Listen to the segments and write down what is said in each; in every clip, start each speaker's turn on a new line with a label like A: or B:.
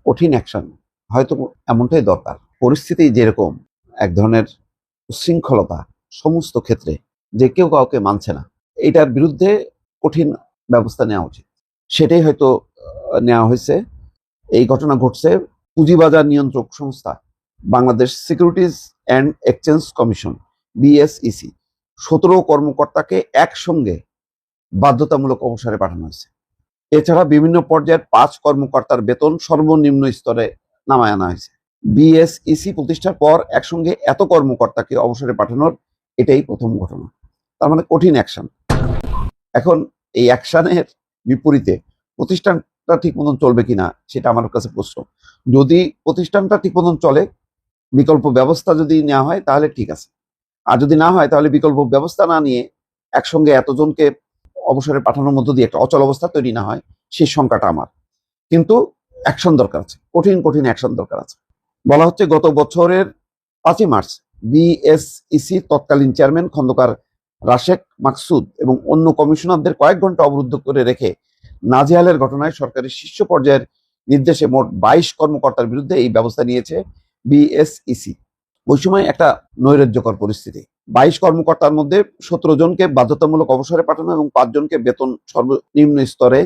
A: কঠিন অ্যাকশন হয়তো এমনটাই দরকার। পরিস্থিতি যেরকম, এক ধরনের উচ্ছৃঙ্খলতা সমস্ত ক্ষেত্রে, যে কেউ কাউকে মানছে না, এটার বিরুদ্ধে কঠিন ব্যবস্থা নেওয়া উচিত। সেটাই হয়তো নেওয়া হয়েছে। এই ঘটনা ঘটছে পুঁজিবাজার নিয়ন্ত্রক সংস্থা Bangladesh securities and exchange commission BSEC 17 কর্মকর্তাকে একসঙ্গে বাধ্যতামূলক অবসরে পাঠানো হয়েছে। এছাড়া বিভিন্ন পর্যায়ের 5 কর্মকর্তার বেতন সর্বনিম্ন স্তরে নামায় আনা হয়েছে। বিএসইসি প্রতিষ্ঠার পর একসঙ্গে এত কর্মকর্তাকে অবসরে পাঠানোর এটাই প্রথম ঘটনা। তার মানে কঠিন অ্যাকশন। এখন এই অ্যাকশনের বিপরীতে প্রতিষ্ঠানটা ঠিক মতন চলবে কিনা সেটা আমার কাছে প্রশ্ন। যদি প্রতিষ্ঠানটা ঠিক মতন চলে, বিকল্প ব্যবস্থা যদি নেওয়া হয় তাহলে ঠিক আছে, আর যদি না হয় তাহলে বিকল্প ব্যবস্থা না নিয়ে একসঙ্গে এতজনকে অবসরে পাঠানোর মধ্য দিয়ে একটা অচল অবস্থা তৈরি না হয়, সেই সংখ্যাটা আমার। কিন্তু অ্যাকশন দরকার আছে, কঠিন কঠিন অ্যাকশন দরকার আছে। বলা হচ্ছে গত বছরের 5ই মার্চ বিএসইসি তৎকালীন চেয়ারম্যান খন্দকার রাশেক মাকসুদ এবং অন্য কমিশনারদের কয়েক ঘন্টা অবরুদ্ধ করে রেখে নাজেহালের ঘটনায় সরকারের শীর্ষ পর্যায়ের নির্দেশে মোট 22 কর্মকর্তার বিরুদ্ধে এই ব্যবস্থা নিয়েছে বিএসইসি। ওই সময় একটা নৈরাজ্যকর পরিস্থিতি। 22 কর্মকর্তার মধ্যে 17 জনকে বাধ্যতামূলক অবসরে পাঠানো এবং 5 জনকে বেতন সর্বনিম্ন স্তরে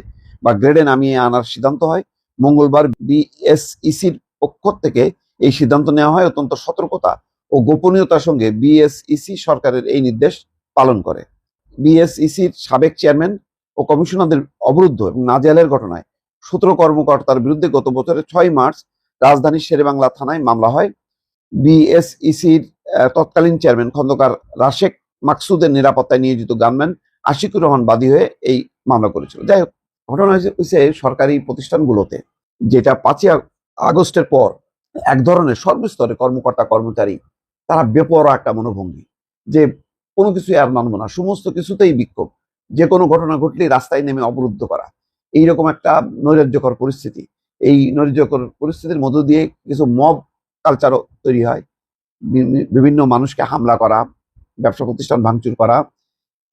A: বা গ্রেডে নামিয়ে আনার সিদ্ধান্ত হয়। মঙ্গলবার বিএসইসির পক্ষ থেকে এই সিদ্ধান্ত নেওয়া হয়। অত্যন্ত সতর্কতা ও গোপনীয়তার সঙ্গে বিএসইসি সরকারের এই নির্দেশ পালন করে। বিএসইসির সাবেক চেয়ারম্যান ও কমিশনারদের অবরুদ্ধ এবং নাজেহালের ঘটনায় 17 কর্মকর্তার বিরুদ্ধে গত বছরের 6ই মার্চ রাজধানীর শেরেবাংলা থানায় মামলা হয়। বিএসইসির তৎকালীন চেয়ারম্যান খন্দকার রাশেক মাকসুদের নিরাপত্তায় নিয়োজিত গানম্যান আশিকুর রহমান বাদী হয়ে এই মামলা করেছিল। যাই হোক, ঘটনা হয়েছে সরকারি প্রতিষ্ঠানগুলোতে, যেটা 5ই আগস্টের পর এক ধরনের সর্বস্তরে কর্মকর্তা কর্মচারী তারা বেপরোয়া একটা মনোভঙ্গি, যে কোনো কিছু আর মানব না, সমস্ত কিছুতেই বিক্ষোভ, যে কোনো ঘটনা ঘটলেই রাস্তায় নেমে অবরুদ্ধ করা, এইরকম একটা নৈরাজ্যকর পরিস্থিতি। এই নৈরাজ্যকর পরিস্থিতির মধ্য দিয়ে কিছু মব কালচারও তৈরি হয়, বিভিন্ন মানুষকে হামলা করা, ব্যবসা প্রতিষ্ঠান ভাঙচুর করা,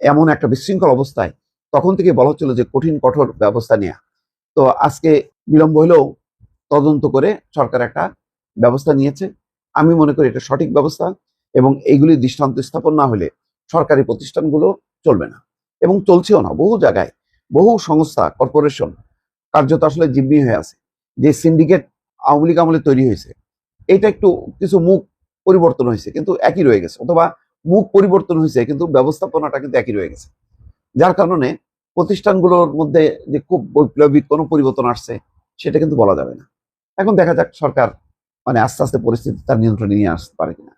A: এমন একটা বিশৃঙ্খল অবস্থায় তখন থেকে বলা হচ্ছিল যে কঠিন কঠোর ব্যবস্থা নেওয়া। তো আজকে বিলম্ব হলেও তদন্ত করে সরকার একটা ব্যবস্থা নিয়েছে। আমি মনে করি এটা সঠিক ব্যবস্থা, এবং এইগুলি দৃষ্টান্ত স্থাপন না হলে সরকারি প্রতিষ্ঠানগুলো চলবে না, এবং চলছেও না। বহু জায়গায় বহু সংস্থা কর্পোরেশন কার্যত আসলে জিম্মি হয়ে আছে। যে সিন্ডিকেট আওয়ামী লীগ আমলে তৈরি হয়েছে, এটা একটু কিছু মুখ পরিবর্তন হয়েছে কিন্তু একই রয়ে গেছে, অথবা মুখ পরিবর্তন হয়েছে কিন্তু ব্যবস্থাপনাটা কিন্তু একই রয়ে গেছে। যার কারণে প্রতিষ্ঠানগুলোর মধ্যে যে খুব বৈপ্লবিক কোনো পরিবর্তন আসছে সেটা কিন্তু বলা যাবে না। এখন দেখা যাক সরকার আস্তে আস্তে পরিস্থিতি তার নিয়ন্ত্রণে নিয়ে আসতে পারে কিনা।